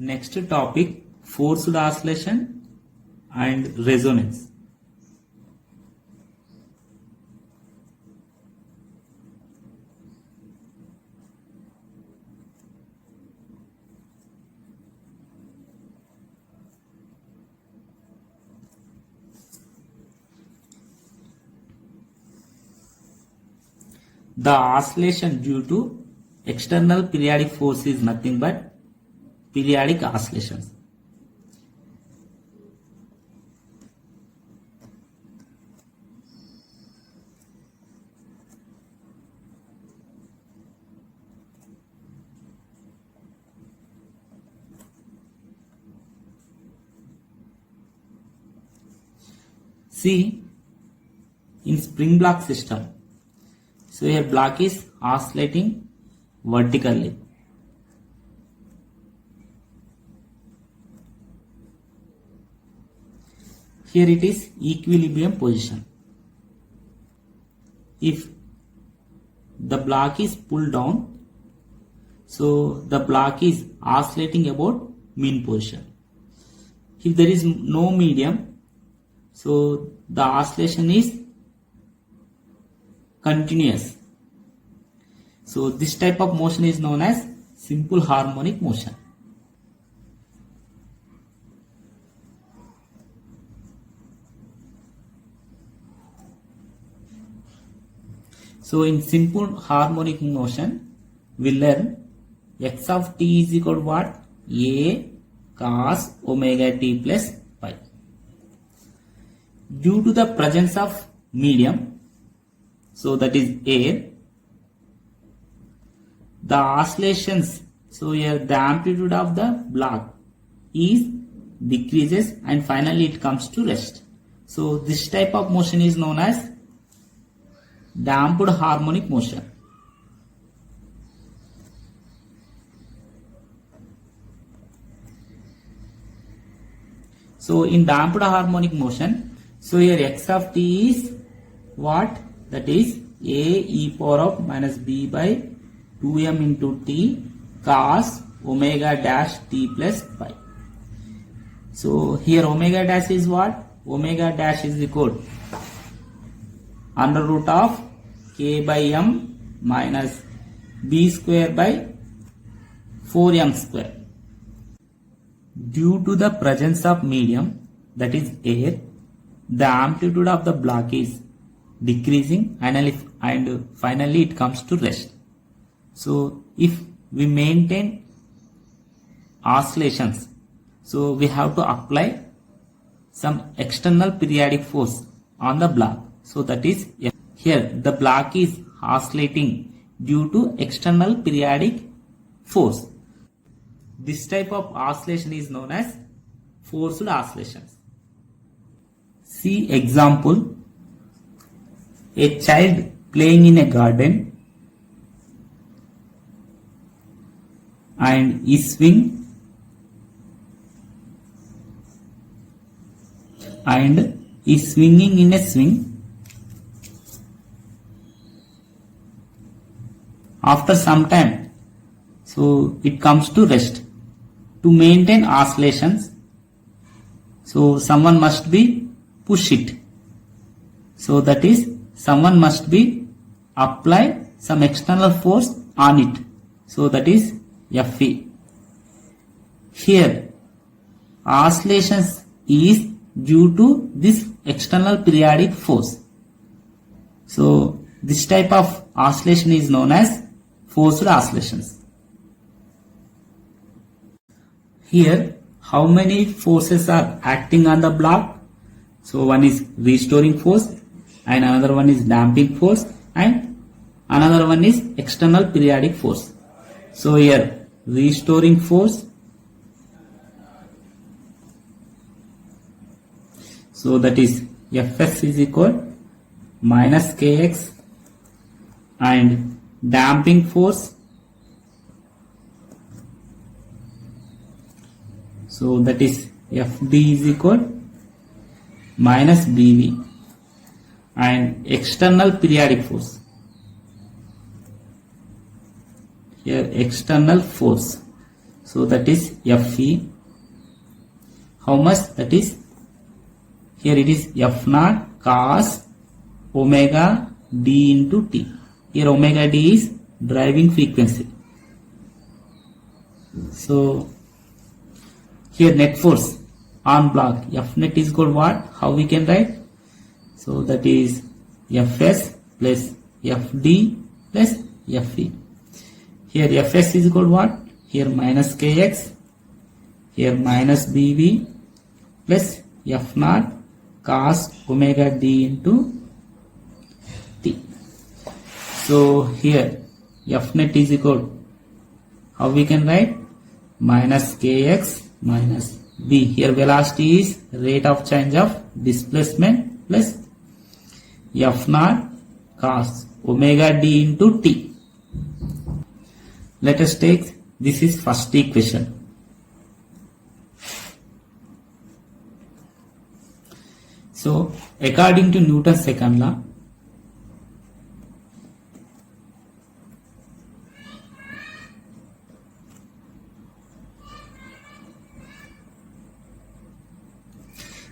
Next topic, forced oscillation and resonance. The oscillation due to external periodic force is nothing but periodic oscillations. See, in spring block system, so here block is oscillating vertically. Here it is equilibrium position. If the block is pulled down, so the block is oscillating about mean position. If there is no medium, so the oscillation is continuous. So this type of motion is known as simple harmonic motion. So in simple harmonic motion, we learn x of t is equal to what? A cos omega t plus pi. Due to the presence of medium, so that is air, the oscillations, so here the amplitude of the block is decreases and finally it comes to rest. So this type of motion is known as damped harmonic motion. So in damped harmonic motion, so here x of t is what? That is a e power of minus b by 2m into t cos omega dash t plus pi. So here omega dash is what? Omega dash is equal under root of k by m minus b square by 4m square. Due to the presence of medium, that is air, the amplitude of the block is decreasing and finally it comes to rest. So if we maintain oscillations, so we have to apply some external periodic force on the block. So that is here the block is oscillating due to external periodic force. This type of oscillation is known as forced oscillations. See example, a child playing in a garden and is swinging in a swing. After some time, so it comes to rest. To maintain oscillations, so someone must be push it. So that is someone must be apply some external force on it. So that is Fe. Here oscillations is due to this external periodic force. So this type of oscillation is known as forced oscillations. Here how many forces are acting on the block? So one is restoring force and another one is damping force and another one is external periodic force. So here restoring force, so that is Fs is equal minus kx, and damping force, so that is Fd is equal minus Bv, and external periodic force, here external force, So that is Fe. How much? That is, here it is F0 cos omega d into t. Here omega d is driving frequency. So here net force on block, F net is equal to what? How we can write? So that is Fs plus Fd plus Fe. Here Fs is equal to what? Here minus Kx, here minus Bv plus F0 cos omega d into t. So here F net is equal to, how we can write? Minus Kx minus B. Here velocity is rate of change of displacement plus F0 cos omega d into t. Let us take, this is first equation. So according to Newton's second law,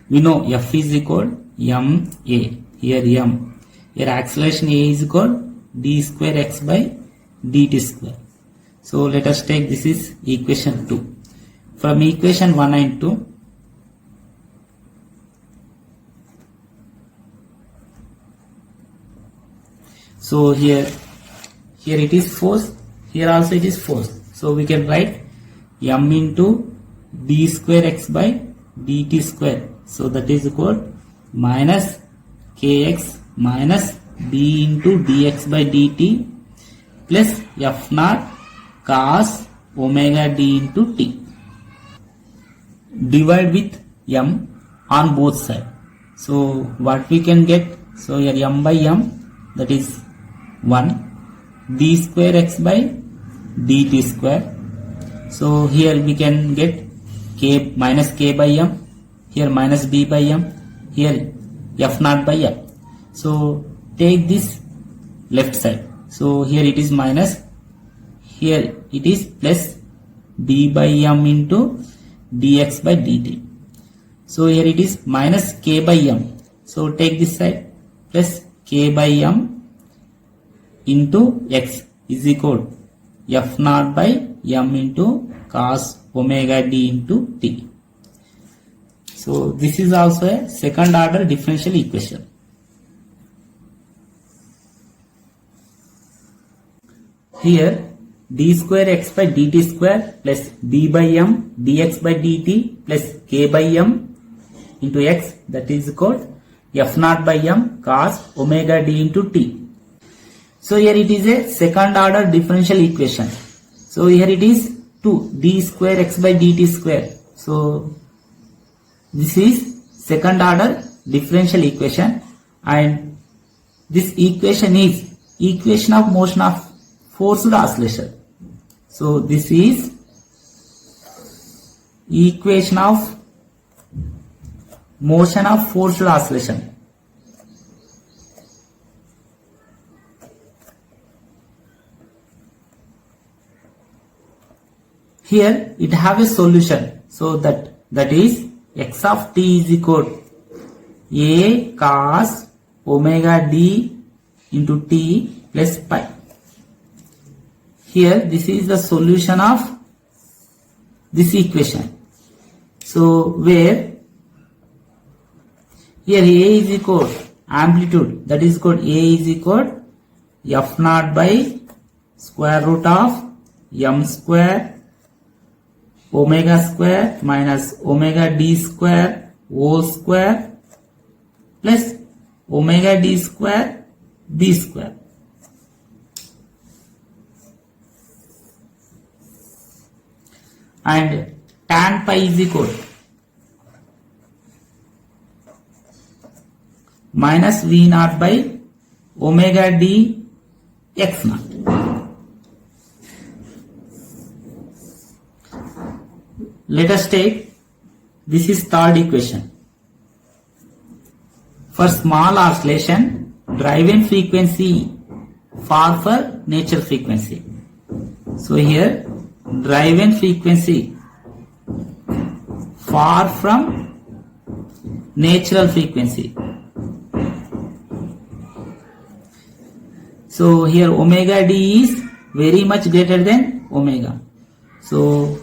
we know F is equal ma. Here m. Here acceleration a is equal d square x by dt square. So let us take, this is equation 2. From equation 1 and 2, so here it is force, here also it is force. So we can write m into d square x by dt square. So that is equal minus kx minus b into dx by dt plus F0 cos omega d into t. Divide with m on both sides. So what we can get? So here m by m, that is 1, d square x by dt square. So here we can get k minus k by m, here minus b by m, here F0 by m. So take this left side. So here it is minus, here it is plus b by m into dx by dt. So here it is minus k by m. So take this side, plus k by m into x is equal F0 by m into cos omega d into t. So this is also a second order differential equation. Here d square x by dt square plus b by m dx by dt plus k by m into x, that is called F0 by m cos omega d into t. So here it is a second order differential equation. So here it is 2 d square x by dt square. So this is second order differential equation, and this equation is equation of motion of forced oscillation. So this is equation of motion of forced oscillation. Here it have a solution. So that is x of t is equal to a cos omega d into t plus pi. Here this is the solution of this equation. So where here a is equal amplitude, that is called a is equal F0 by square root of m square omega square minus omega d square whole square plus omega d square b square. And tan pi is equal minus v naught by omega d x naught. Let us take, this is third equation. For small oscillation, driven frequency far for nature frequency. So here driven frequency far from natural frequency. So here omega d is very much greater than omega. So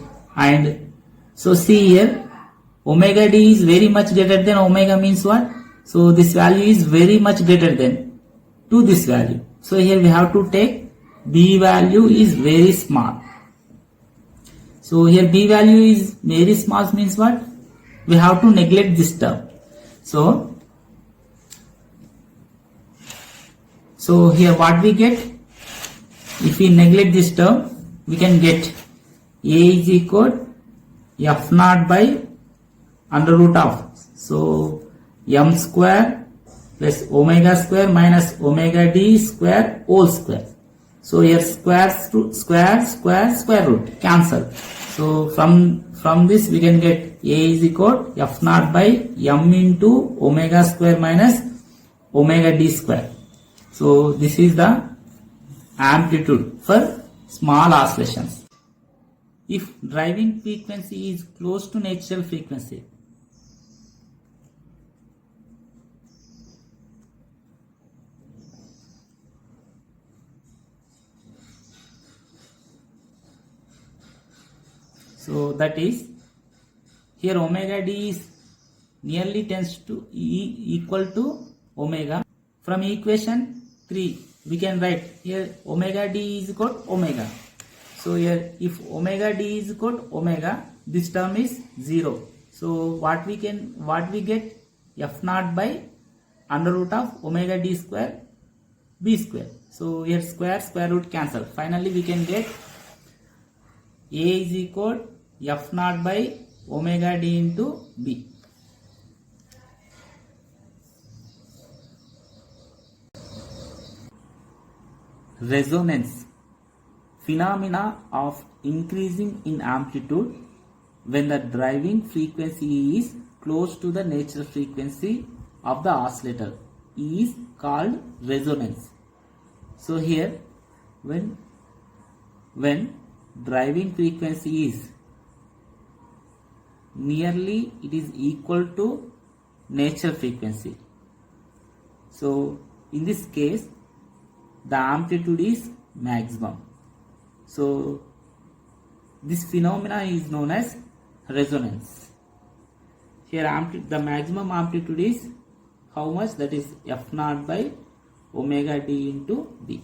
see here, omega d is very much greater than omega means what? So this value is very much greater than to this value. So here we have to take b value is very small. So here b value is very small means what? We have to neglect this term. So here what we get? If we neglect this term, we can get A is equal f naught by under root of, so m square plus omega square minus omega d square whole square. So here square root cancel. So from this we can get A is equal f naught by m into omega square minus omega d square. So this is the amplitude for small oscillations. If driving frequency is close to natural frequency, so that is here omega d is nearly tends to equal to omega. From equation 3 we can write here omega d is equal to omega. So here if omega d is equal to omega, this term is 0. So what we get? F naught by under root of omega d square b square. So here square root cancel. Finally we can get A is equal f naught by omega d into b. Resonance, phenomena of increasing in amplitude when the driving frequency is close to the natural frequency of the oscillator is called resonance. So here when driving frequency is nearly it is equal to natural frequency, so in this case the amplitude is maximum. So this phenomena is known as resonance. Here the maximum amplitude is how much? That is f naught by omega d into b.